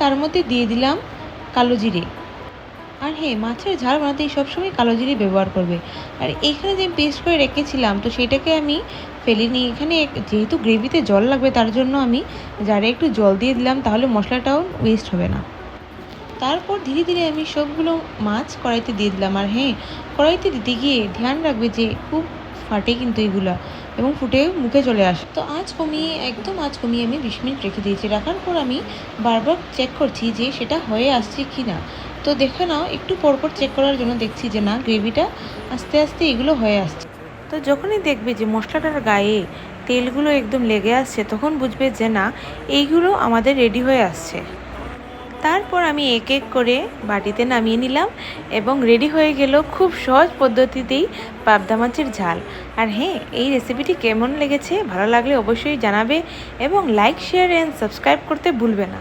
তার মধ্যে দিয়ে দিলাম কালো জিরে। আর হ্যাঁ, মাছের ঝাল বানাতে সবসময় কালো জিরে ব্যবহার করবে। আর এখানে যে পেস্ট করে রেখেছিলাম তো সেটাকে আমি ফেলিনি। এখানে যেহেতু গ্রেভিতে জল লাগবে তার জন্য আমি জারে একটু জল দিয়ে দিলাম, তাহলে মশলাটাও ওয়েস্ট হবে না। তারপর ধীরে ধীরে আমি সবগুলো মাছ কড়াইতে দিয়ে দিলাম। আর হ্যাঁ, কড়াইতে দিতে গিয়ে ধ্যান রাখবে যে খুব ফাটে কিন্তু এগুলো এবং ফুটে মুখে চলে আসে। তো একদম আঁচ কমিয়ে আমি 20 মিনিট রেখে দিয়েছি। রাখার পর আমি বারবার চেক করছি যে সেটা হয়ে আসছে কি না। তো দেখে নাও, একটু পরপর চেক করার জন্য দেখছি যে না, গ্রেভিটা আস্তে আস্তে এগুলো হয়ে আসছে। তো যখনই দেখবে যে মশলাটার গায়ে তেলগুলো একদম লেগে আসছে, তখন বুঝবে যে না, এইগুলো আমাদের রেডি হয়ে আসছে। তারপর আমি এক এক করে বাটিতে নামিয়ে নিলাম এবং রেডি হয়ে গেল খুব সহজ পদ্ধতিতেই পাবদা মাছের ঝাল। আর হ্যাঁ, এই রেসিপিটি কেমন লেগেছে, ভালো লাগলে অবশ্যই জানাবে এবং লাইক, শেয়ার অ্যান্ড সাবস্ক্রাইব করতে ভুলবে না।